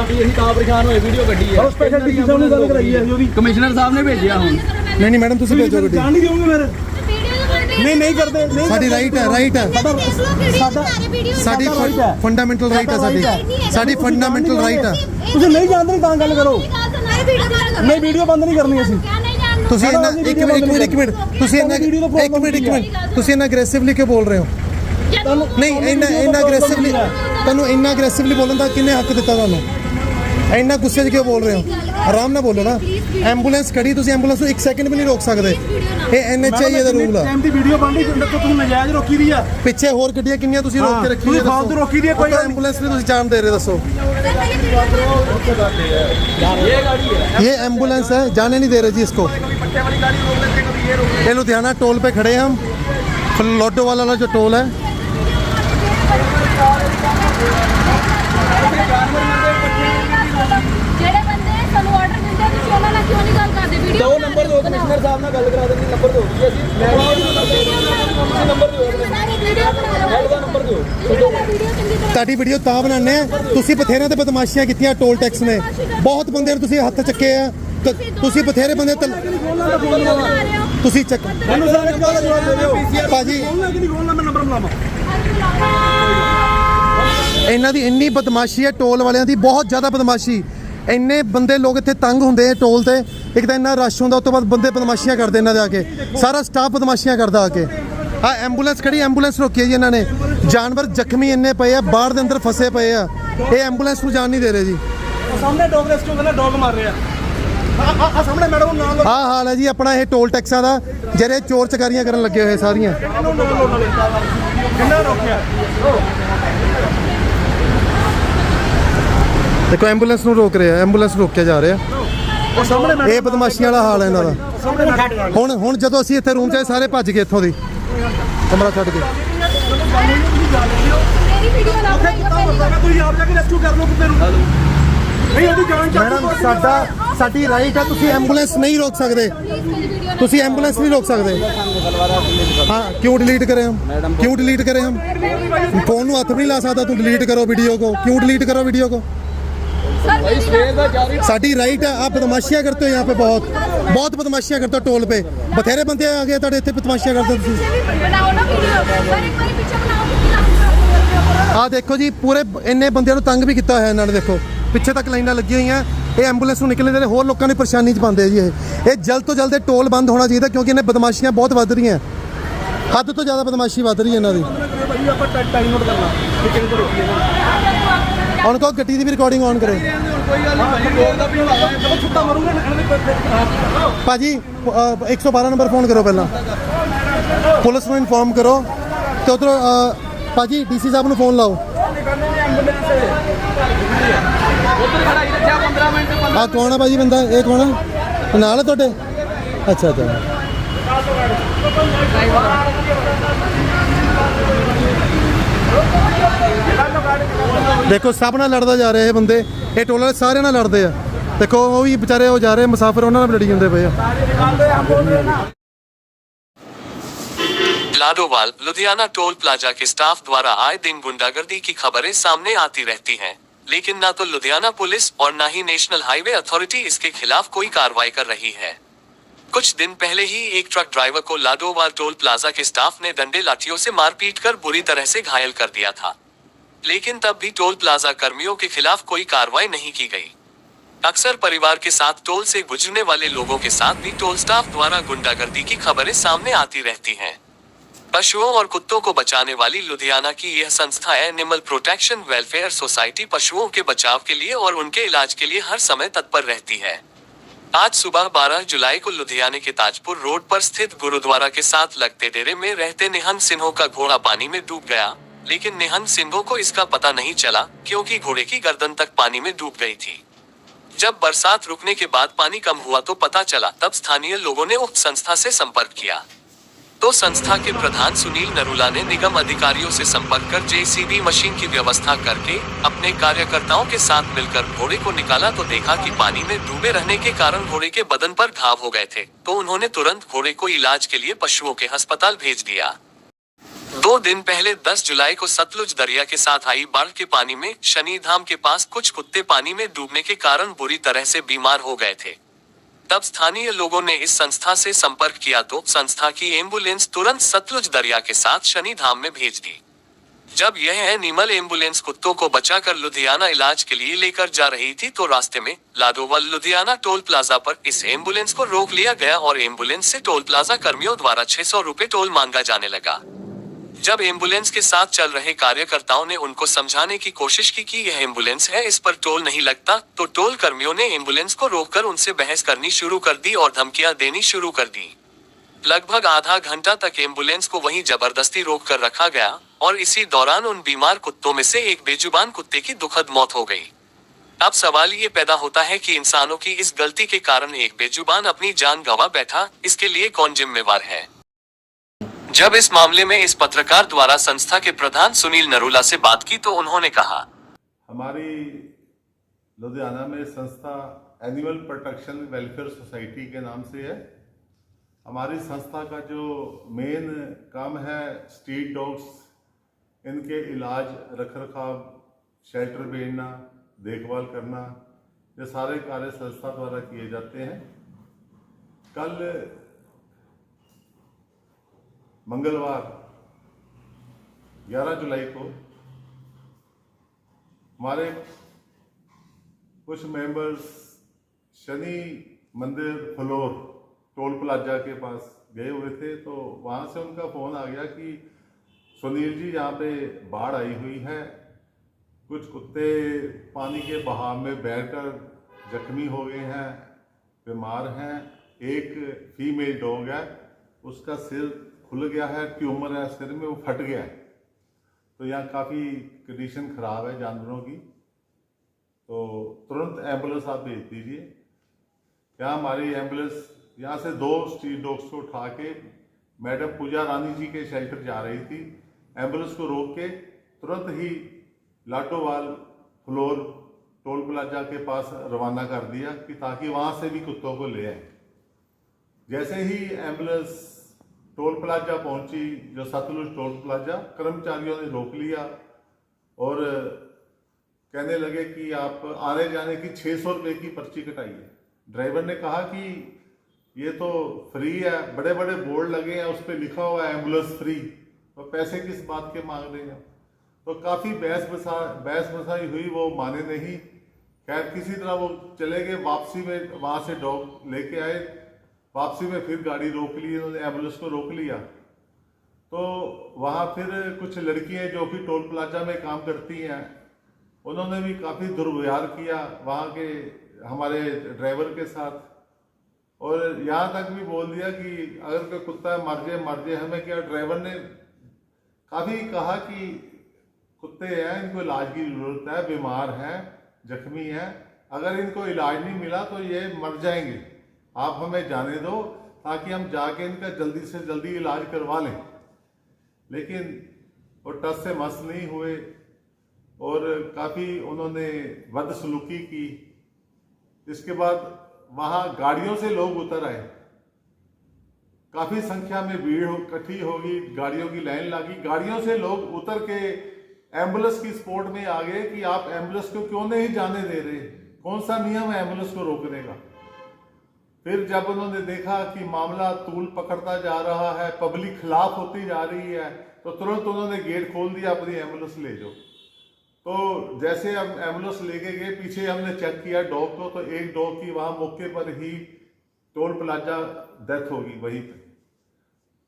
ਆਉਂਦੀ ਅਸੀਂ ਤਾਂ ਪਰੇਸ਼ਾਨ ਹੋਏ ਵੀਡੀਓ ਕੱਢੀ ਹੈ ਸਪੈਸ਼ਲ ਡੀਸੀ ਸਾਹਿਬ ਨੇ ਗੱਲ ਕਰਾਈ ਹੈ ਉਹਦੀ ਕਮਿਸ਼ਨਰ ਸਾਹਿਬ ਨੇ ਭੇਜਿਆ ਹੁਣ नहीं मैडम तुसी भेजो गड्डी ਜਾਣ ਨਹੀਂ ਦਿਓਗੇ ਫਿਰ नहीं करते नहीं साडी राइट है साडी फंडामेंटल राइट है साडी फंडामेंटल राइट है ਤੁਸੀਂ ਨਹੀਂ ਜਾਣਦੇ ਤਾਂ ਗੱਲ ਕਰੋ ਨਹੀਂ ਵੀਡੀਓ ਬੰਦ ਨਹੀਂ ਕਰਨੀ ਅਸੀਂ ਤੁਸੀਂ ਇਹਨਾਂ ਇੱਕ ਮਿੰਟ ਤੁਸੀਂ ਇਹਨਾਂ ਇੱਕ ਮਿੰਟ ਤੁਸੀਂ ਇਹਨਾਂ ਅਗਰੈਸਿਵਲੀ ਕਿਉਂ ਬੋਲ ਰਹੇ ਹੋ ਨਹੀਂ ਇਹਨਾਂ ਅਗਰੈਸਿਵਲੀ ਤੁਹਾਨੂੰ ਇੰਨਾ ਅਗਰੈਸਿਵਲੀ ਬੋਲਣ ਦਾ ਕਿੰਨੇ ਹੱਕ ਦਿੱਤਾ ਤੁਹਾਨੂੰ ਇੰਨਾ ਗੁੱਸੇ 'ਚ ਕਿਉਂ ਬੋਲ ਰਹੇ ਹੋ ਆਰਾਮ ਨਾਲ ਬੋਲੋ ਨਾ ਐਂਬੂਲੈਂਸ ਖੜੀ ਤੁਸੀਂ ਐਂਬੂਲੈਂਸ ਨੂੰ 1 ਸੈਕਿੰਡ ਵੀ ਨਹੀਂ ਰੋਕ ਸਕਦੇ ਇਹ NHI ਦਾ ਰੂਲ ਆ ਟਾਈਮ ਦੀ ਵੀਡੀਓ ਬੰਦੀ ਤੁਸੀਂ ਨਜਾਇਜ਼ ਰੋਕੀ ਦੀ ਆ ਪਿੱਛੇ ਹੋਰ ਗੱਡੀਆਂ ਕਿੰਨੀਆਂ ਤੁਸੀਂ ਰੋਕ ਕੇ ਰੱਖੀ ਤੁਸੀਂ ਫਾਲਤੂ ਰੋਕੀ ਦੀ ਕੋਈ ਐਂਬੂਲੈਂਸ ਨਹੀਂ ਤੁਸੀਂ ਜਾਣ ਦੇ ਰਹੇ ਦੱਸੋ ये एम्बुलेंस है जाने नहीं दे रहे जी इसको ये लुधियाना टोल पे खड़े हैं हम लोडो वाला जो टोल है दो नंबर दो कमिश्नर साहब ਨਾਲ ਗੱਲ ਕਰਾ ਦੇਣੀ ਨੰਬਰ ਦਿਓ ਜੀ ਅਸੀਂ ਨੰਬਰ ਦਿਓ ਨੰਬਰ ਦਿਓ ਤੁਹਾਡੀ ਵੀਡੀਓ ਤਾਂ ਬਣਾਉਂਦੇ ਆ ਤੁਸੀਂ ਬਥੇਰਿਆਂ ਤੇ ਬਦਮਾਸ਼ੀਆਂ ਕੀਤੀਆਂ ਟੋਲ ਟੈਕਸ ਨੇ ਬਹੁਤ ਬੰਦੇ ਨੂੰ ਤੁਸੀਂ ਹੱਥ ਚੱਕੇ ਆ ਤੁਸੀਂ ਬਥੇਰੇ ਬੰਦੇ ਤੁਸੀਂ ਚੱਕ ਭਾਜੀ ਇਹਨਾਂ ਦੀ ਇੰਨੀ ਬਦਮਾਸ਼ੀ ਹੈ ਟੋਲ ਵਾਲਿਆਂ ਦੀ ਬਹੁਤ ਜ਼ਿਆਦਾ ਬਦਮਾਸ਼ੀ ਇੰਨੇ ਬੰਦੇ ਲੋਕ ਇੱਥੇ ਤੰਗ ਹੁੰਦੇ ਆ ਟੋਲ ਤੇ ਇੱਕ ਤਾਂ ਇੰਨਾ ਰਸ਼ ਹੁੰਦਾ ਉਸ ਤੋਂ ਬਾਅਦ ਬੰਦੇ ਬਦਮਾਸ਼ੀਆਂ ਕਰਦੇ ਇਹਨਾਂ ਦੇ ਆ ਕੇ ਸਾਰਾ ਸਟਾਫ ਬਦਮਾਸ਼ੀਆਂ ਕਰਦਾ ਆ ਕੇ ਆ ਐਂਬੂਲੈਂਸ ਖੜੀ ਐਂਬੂਲੈਂਸ ਰੋਕੀ ਹੈ ਜੀ ਇਹਨਾਂ ਨੇ ਜਾਨਵਰ ਜ਼ਖਮੀ ਇੰਨੇ ਪਏ ਆ ਬਾੜ ਦੇ ਅੰਦਰ ਫਸੇ ਪਏ ਆ ਇਹ ਐਂਬੂਲੈਂਸ ਨੂੰ ਜਾਣ ਨਹੀਂ ਦੇ ਰਹੇ ਜੀ ਸਾਹਮਣੇ ਡੌਗ ਰੈਸਕਿਊ ਕਰਨਾ ਡੌਗ ਮਾਰ ਰਿਹਾ ਆ ਸਾਹਮਣੇ ਮੈਡਮ ਨਾਲ ਆ ਹਾਲ ਹੈ ਜੀ ਆਪਣਾ ਇਹ ਟੋਲ ਟੈਕਸਾਂ ਦਾ ਜਿਹੜੇ ਚੋਰ ਚਕਾਰੀਆਂ ਕਰਨ ਲੱਗੇ ਹੋਏ ਸਾਰੀਆਂ ਕਿੰਨਾ ਰੋਕਿਆ ਦੇਖੋ ਐਂਬੂਲੈਂਸ ਨੂੰ ਰੋਕ ਰਿਹਾ ਐਂਬੂਲੈਂਸ ਰੋਕਿਆ ਜਾ ਰਿਹਾ ਉਹ ਸਾਹਮਣੇ ਇਹ ਬਦਮਾਸ਼ੀਆਂ ਵਾਲਾ ਹਾਲ ਹੈ ਇਹਨਾਂ ਦਾ ਹੁਣ ਜਦੋਂ ਅਸੀਂ ਇੱਥੇ ਰੂਮ 'ਚ ਆਏ ਸਾਰੇ ਭੱਜ ਗਏ ਇੱਥੋਂ ਦੀ ਕਮਰਾ ਛੱਡ ਕੇ ਤੁਸੀਂ ਆਪ ਜਾ ਕੇ ਰੈਸਕਿਊ ਕਰ ਲਓ ਕੁੱਤੇ ਨੂੰ ਨਹੀਂ ਉਹਦੀ ਜਾਨ ਮੈਡਮ ਸਾਡੀ ਰਾਈਟ ਹੈ ਤੁਸੀਂ ਐਂਬੂਲੈਂਸ ਨਹੀਂ ਰੋਕ ਸਕਦੇ ਤੁਸੀਂ ਐਂਬੂਲੈਂਸ नहीं रोक सकते हाँ क्यों डिलीट करें हम फोन ਨੂੰ हथ नहीं ला सकता तू डिलीट करो वीडियो को क्यों डिलीट करो वीडियो को साडी राइट है आप बदमाशियां करते हो यहाँ पे बहुत बदमाशियां करते हो टोल पे बथेरे बंदे आ गए ਤੁਹਾਡੇ ਇੱਥੇ ਬਦਮਾशियां करते हो ਆ ਦੇਖੋ ਜੀ ਪੂਰੇ ਇੰਨੇ ਬੰਦਿਆਂ ਨੂੰ ਤੰਗ ਵੀ ਕੀਤਾ ਹੋਇਆ ਇਹਨਾਂ ਨੇ ਦੇਖੋ ਪਿੱਛੇ ਤੱਕ ਲਾਈਨਾਂ ਲੱਗੀਆਂ ਹੋਈਆਂ ਇਹ ਐਂਬੂਲੈਂਸ ਨੂੰ ਨਿਕਲਣ ਦੇ ਹੋਰ ਲੋਕਾਂ ਨੂੰ ਪਰੇਸ਼ਾਨੀ 'ਚ ਪਾਉਂਦੇ ਜੀ ਇਹ ਜਲਦ ਤੋਂ ਜਲਦ ਟੋਲ ਬੰਦ ਹੋਣਾ ਚਾਹੀਦਾ ਕਿਉਂਕਿ ਇਹਨੇ ਬਦਮਾਸ਼ੀਆਂ ਬਹੁਤ ਵੱਧ ਰਹੀਆਂ ਹੱਦ ਤੋਂ ਜ਼ਿਆਦਾ ਬਦਮਾਸ਼ੀ ਵੱਧ ਰਹੀ ਹੈ ਇਹਨਾਂ ਦੀ ਹੁਣ ਕੋ ਗੱਡੀ ਦੀ ਵੀ ਰਿਕਾਰਡਿੰਗ ਔਨ ਕਰੇ ਭਾਜੀ 112 ਨੰਬਰ ਫੋਨ ਕਰੋ ਪਹਿਲਾਂ ਪੁਲਿਸ ਨੂੰ ਇਨਫੋਰਮ ਕਰੋ ਤੇ ਉਧਰ ਭਾਜੀ ਡੀਸੀ ਸਾਹਿਬ ਨੂੰ ਫੋਨ ਲਾਓ ਆ ਕੌਣ ਹੈ ਭਾਜੀ ਬੰਦਾ ਇਹ ਕੌਣ ਹੈ ਨਾਲ ਹੈ ਤੁਹਾਡੇ ਅੱਛਾ देखो सब नाल लड़दा जा रहे बंदे ये टोल वाले सारे नाल लड़दे आ देखो वो भी बेचारे हो जा रहे मुसाफिर उन्हां नाल लड़ी जांदे पे लाडोवाल लुधियाना टोल प्लाजा के स्टाफ द्वारा आए दिन गुंडागर्दी की खबरें सामने आती रहती हैं, लेकिन न तो लुधियाना पुलिस और न ही नेशनल हाईवे अथॉरिटी इसके खिलाफ कोई कार्रवाई कर रही है। कुछ दिन पहले ही एक ट्रक ड्राइवर को लाडोवाल टोल प्लाजा के स्टाफ ने डंडे लाठियों से मारपीट कर बुरी तरह से घायल कर दिया था, लेकिन तब भी टोल प्लाजा कर्मियों के खिलाफ कोई कार्रवाई नहीं की गई। अक्सर परिवार के साथ टोल से गुजरने वाले लोगों के साथ भी टोल स्टाफ द्वारा गुंडागर्दी की खबरें सामने आती रहती हैं। पशुओं और कुत्तों को बचाने वाली लुधियाना की यह संस्था एनिमल प्रोटेक्शन वेलफेयर सोसाइटी पशुओं के बचाव के लिए और उनके इलाज के लिए हर समय तत्पर रहती है। आज सुबह 12 जुलाई को लुधियाने के ताजपुर रोड पर स्थित गुरुद्वारा के साथ लगते डेरे में रहते निहंग सिन्हों का घोड़ा पानी में डूब गया, लेकिन निहंग सिन्हों को इसका पता नहीं चला क्योंकि घोड़े की गर्दन तक पानी में डूब गई थी। जब बरसात रुकने के बाद पानी कम हुआ तो पता चला, तब स्थानीय लोगों ने उक्त संस्था से संपर्क किया तो संस्था के प्रधान सुनील नरूला ने निगम अधिकारियों से संपर्क कर JCB मशीन की व्यवस्था करके अपने कार्यकर्ताओं के साथ मिलकर घोड़े को निकाला तो देखा कि पानी में डूबे रहने के कारण घोड़े के बदन पर घाव हो गए थे, तो उन्होंने तुरंत घोड़े को इलाज के लिए पशुओं के अस्पताल भेज दिया। 2 दिन पहले 10 जुलाई को सतलुज दरिया के साथ आई बाढ़ के पानी में शनिधाम के पास कुछ कुत्ते पानी में डूबने के कारण बुरी तरह से बीमार हो गए थे। तब स्थानीय लोगों ने इस संस्था से संपर्क किया तो संस्था की एम्बुलेंस तुरंत सतलुज दरिया के साथ शनिधाम में भेज दी। जब यह एनिमल एम्बुलेंस कुत्तों को बचाकर लुधियाना इलाज के लिए लेकर जा रही थी तो रास्ते में लाडोवाल लुधियाना टोल प्लाजा पर इस एम्बुलेंस को रोक लिया गया और एम्बुलेंस से टोल प्लाजा कर्मियों द्वारा 600 रुपए टोल मांगा जाने लगा। जब एम्बुलेंस के साथ चल रहे कार्यकर्ताओं ने उनको समझाने की कोशिश की कि यह एम्बुलेंस है, इस पर टोल नहीं लगता, तो टोल कर्मियों ने एम्बुलेंस को रोककर उनसे बहस करनी शुरू कर दी और धमकियां देनी शुरू कर दी। लगभग आधा घंटा तक एम्बुलेंस को वहीं जबरदस्ती रोक कर रखा गया और इसी दौरान उन बीमार कुत्तों में से एक बेजुबान कुत्ते की दुखद मौत हो गई। अब सवाल ये पैदा होता है कि इंसानों की इस गलती के कारण एक बेजुबान अपनी जान गंवा बैठा, इसके लिए कौन जिम्मेवार है? जब इस मामले में इस पत्रकार द्वारा संस्था के प्रधान सुनील नरूला से बात की तो उन्होंने कहा, हमारी लुधियाना में संस्था एनिमल प्रोटेक्शन वेलफेयर सोसाइटी के नाम से है। हमारी संस्था का जो मेन काम है स्ट्रीट डॉग्स, इनके इलाज, रखरखाव, शेल्टर भेजना, देखभाल करना, ये सारे कार्य संस्था द्वारा किए जाते हैं। कल मंगलवार 11 जुलाई को हमारे कुछ मेंबर्स शनि मंदिर फ्लोर टोल प्लाजा के पास गए हुए थे, तो वहाँ से उनका फ़ोन आ गया कि सुनील जी यहाँ पे बाढ़ आई हुई है, कुछ कुत्ते पानी के बहाव में बहकर जख्मी हो गए हैं, बीमार हैं, एक फीमेल डॉग है, उसका सिर खुल गया है, ट्यूमर है सिर में, वो फट गया है, तो यहाँ काफ़ी कंडीशन ख़राब है जानवरों की, तो तुरंत एम्बुलेंस आप भेज दीजिए। यहाँ हमारी एम्बुलेंस यहाँ से 2 स्ट्रीट डॉग्स को उठा के मैडम पूजा रानी जी के शेल्टर जा रही थी, एम्बुलेंस को रोक के तुरंत ही लाडोवाल फ्लोर टोल प्लाजा के पास रवाना कर दिया कि ताकि वहाँ से भी कुत्तों को ले आए। जैसे ही एम्बुलेंस टोल प्लाजा पहुंची, जो सतलुज टोल प्लाजा, कर्मचारियों ने रोक लिया और कहने लगे कि आप आने जाने की 600 रुपये की पर्ची कटाइए। ड्राइवर ने कहा कि ये तो फ्री है, बड़े बड़े बोर्ड लगे हैं, उस पर लिखा हुआ है एम्बुलेंस फ्री, तो पैसे किस बात के मांग रहे हैं? तो काफ़ी बहस बसाई हुई, वो माने नहीं। खैर किसी तरह वो चले गए, वापसी में वहाँ से डॉग लेके आए, वापसी में फिर गाड़ी रोक ली, उन्होंने एम्बुलेंस को रोक लिया। तो वहाँ फिर कुछ लड़कियाँ जो कि टोल प्लाजा में काम करती हैं, उन्होंने भी काफ़ी दुर्व्यवहार किया वहाँ के हमारे ड्राइवर के साथ, और यहाँ तक भी बोल दिया कि अगर कोई कुत्ता मर जाए हमें क्या। ड्राइवर ने काफ़ी कहा कि कुत्ते हैं, इनको इलाज की ज़रूरत है, बीमार हैं, जख्मी हैं, अगर इनको इलाज नहीं मिला तो ये मर जाएंगे, आप हमें जाने दो ताकि हम जाके इनका जल्दी से जल्दी इलाज करवा लें। लेकिन वो टस से मस नहीं हुए और काफ़ी उन्होंने बदसलूकी की। इसके बाद वहाँ गाड़ियों से लोग उतर आए, काफ़ी संख्या में भीड़ इकट्ठी होगी, गाड़ियों की लाइन लगी, गाड़ियों से लोग उतर के एम्बुलेंस की सपोर्ट में आ गए कि आप एम्बुलेंस को क्यों नहीं जाने दे रहे, कौन सा नियम है एम्बुलेंस को रोकने का। फिर जब उन्होंने देखा कि मामला तूल पकड़ता जा रहा है, पब्लिक खिलाफ होती जा रही है, तो तुरंत उन्होंने गेट खोल दिया, अपनी एम्बुलेंस ले जाओ। तो जैसे हम एम्बुलेंस लेके गए, पीछे हमने चेक किया डॉग को, तो एक डॉग की वहाँ मौके पर ही टोल प्लाजा डेथ होगी वहीं पे।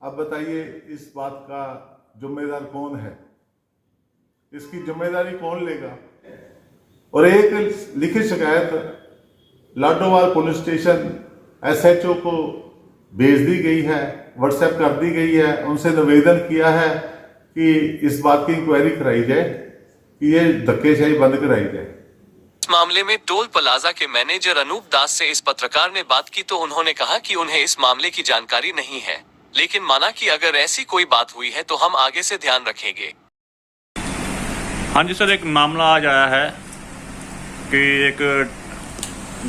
अब बताइए इस बात का जिम्मेदार कौन है, इसकी जिम्मेदारी कौन लेगा? और एक लिखित शिकायत लाडोवाल पुलिस स्टेशन SHO को भेज दी गई है, व्हाट्सएप कर दी गई है, उनसे निवेदन किया है कि इस बात की इंक्वायरी कराई जाए कि ये धक्केशाही बंद कराई जाए। इस मामले में टोल प्लाजा के मैनेजर अनूप दास से इस पत्रकार ने बात की तो उन्होंने कहा कि उन्हें इस मामले की जानकारी नहीं है, लेकिन माना कि अगर ऐसी कोई बात हुई है तो हम आगे से ध्यान रखेंगे। हाँ जी सर, एक मामला आज आया है कि एक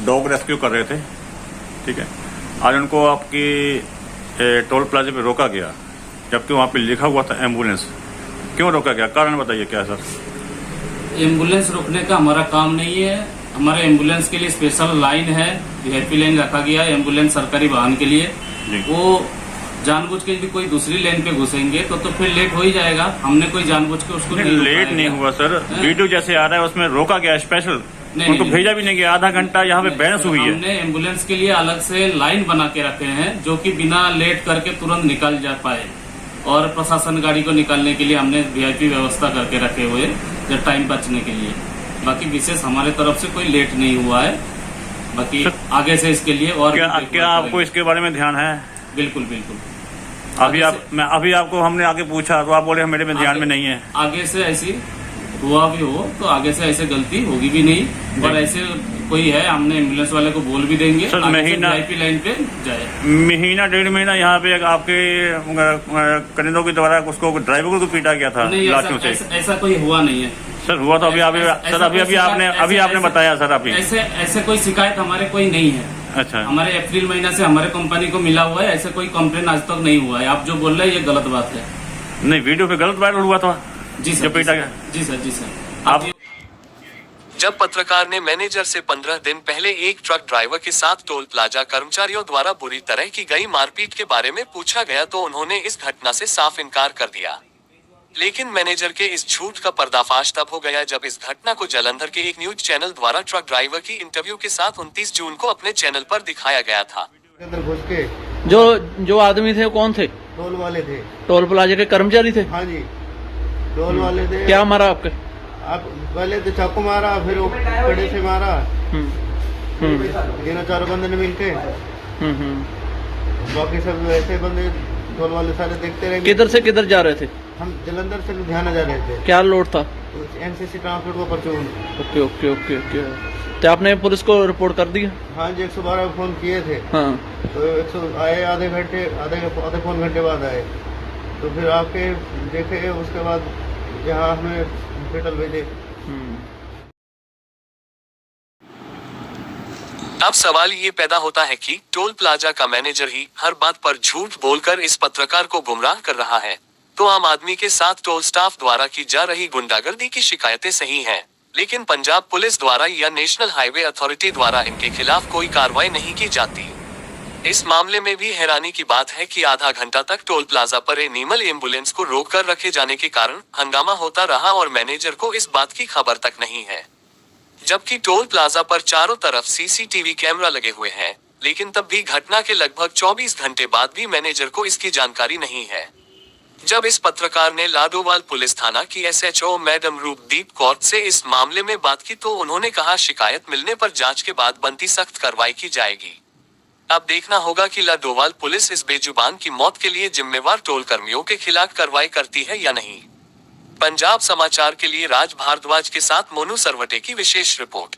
डॉग रेस्क्यू कर रहे थे, ठीक है। आज उनको आपकी टोल प्लाजा पे रोका गया जबकि वहाँ पे लिखा हुआ था एम्बुलेंस। क्यों रोका गया, कारण बताइए क्या है सर? एम्बुलेंस रोकने का हमारा काम नहीं है। हमारे एम्बुलेंस के लिए स्पेशल लाइन है, वीआईपी लाइन रखा गया है एम्बुलेंस सरकारी वाहन के लिए। जी। वो जानबूझ के यदि कोई दूसरी लाइन पे घुसेंगे तो फिर लेट हो ही जाएगा। हमने कोई जानबूझ के उसको नहीं लेट नहीं हुआ सर, वीडियो जैसे आ रहा है उसमें रोका गया स्पेशल, उनको भेजा भी नहीं गया। आधा घंटा यहाँ पे बहस हुई है। हमने एम्बुलेंस के लिए अलग से लाइन बना के रखे हैं जो कि बिना लेट करके तुरंत निकल जा पाए, और प्रशासन गाड़ी को निकालने के लिए हमने वीआईपी व्यवस्था करके रखे हुए जब टाइम बचने के लिए। बाकी विशेष हमारे तरफ से कोई लेट नहीं हुआ है। बाकी आगे से इसके लिए और क्या आपको इसके बारे में ध्यान है? बिल्कुल बिल्कुल। अभी आपको हमने आगे पूछा तो आप बोले मेरे में ध्यान में नहीं है। आगे से ऐसी हुआ भी हो तो आगे से ऐसे गलती होगी भी नहीं, और ऐसे कोई है हमने एम्बुलेंस वाले को बोल भी देंगे सर। महीना वीआईपी लाइन पे जाए, महीना 1.5 महीना यहाँ पे आपके कनिंदों के द्वारा उसको ड्राइवर को पीटा गया था लाठियों से। ऐसा कोई हुआ नहीं है सर। हुआ तो अभी आपने बताया सर। अभी ऐसे कोई शिकायत हमारे कोई नहीं है। अच्छा, हमारे अप्रैल महीना से हमारे कंपनी को मिला हुआ है, ऐसे कोई कंप्लेन आज तक नहीं हुआ है। आप जो बोल रहे हैं ये गलत बात है। नहीं, वीडियो पे गलत वायरल हुआ था जी सर, पीटा गया। जी सर, जी सर। आप जब पत्रकार ने मैनेजर से 15 दिन पहले एक ट्रक ड्राइवर के साथ टोल प्लाजा कर्मचारियों द्वारा बुरी तरह की गई मारपीट के बारे में पूछा गया तो उन्होंने इस घटना से साफ इनकार कर दिया। लेकिन मैनेजर के इस झूठ का पर्दाफाश तब हो गया जब इस घटना को जालंधर के एक न्यूज चैनल द्वारा ट्रक ड्राइवर की इंटरव्यू के साथ 29 जून को अपने चैनल पर दिखाया गया था। अंदर घुस के जो आदमी थे वो कौन थे? टोल वाले थे। टोल प्लाजा के कर्मचारी थे? हाँ जी, टोल वाले थे। क्या मारा आपके? आप पहले तो चाकू मारा, फिर वो कड़े से मारा। तीनों चारों बंदे ने मिलके। बाकी सब ऐसे बंदे टोल वाले सारे देखते रहे। किधर से किधर जा रहे थे? हम जलंधर से लुधियाना जा रहे थे। क्या लोड था? एनसीसी ट्रांसपोर्ट को परचून। Okay okay okay okay. तो आपने पुलिस को रिपोर्ट कर दिया? हाँ जी, 112 फोन किए थे। हाँ, तो 100 आए, आधे पौन घंटे बाद आए। तो फिर आके देखे, उसके बाद यहाँ हमें हॉस्पिटल भेजे। अब सवाल ये पैदा होता है कि टोल प्लाजा का मैनेजर ही हर बात पर झूठ बोलकर इस पत्रकार को गुमराह कर रहा है, तो आम आदमी के साथ टोल स्टाफ द्वारा की जा रही गुंडागर्दी की शिकायतें सही हैं, लेकिन पंजाब पुलिस द्वारा या नेशनल हाईवे अथॉरिटी द्वारा इनके खिलाफ कोई कार्रवाई नहीं की जाती। इस मामले में भी हैरानी की बात है कि आधा घंटा तक टोल प्लाजा पर एनिमल एम्बुलेंस को रोककर रखे जाने के कारण हंगामा होता रहा और मैनेजर को इस बात की खबर तक नहीं है। जबकि टोल प्लाजा पर चारों तरफ सीसीटीवी कैमरा लगे हुए हैं, लेकिन तब भी घटना के लगभग 24 घंटे बाद भी मैनेजर को इसकी जानकारी नहीं है। जब इस पत्रकार ने लाडोवाल पुलिस थाना की एसएचओ मैडम रूपदीप कौर से इस मामले में बात की तो उन्होंने कहा शिकायत मिलने पर जांच के बाद बनती सख्त कार्रवाई की जाएगी। अब देखना होगा कि लाडोवाल पुलिस इस बेजुबान की मौत के लिए जिम्मेवार टोल कर्मियों के खिलाफ कार्रवाई करती है या नहीं। पंजाब समाचार के लिए राज भारद्वाज के साथ मोनू सरवटे की विशेष रिपोर्ट।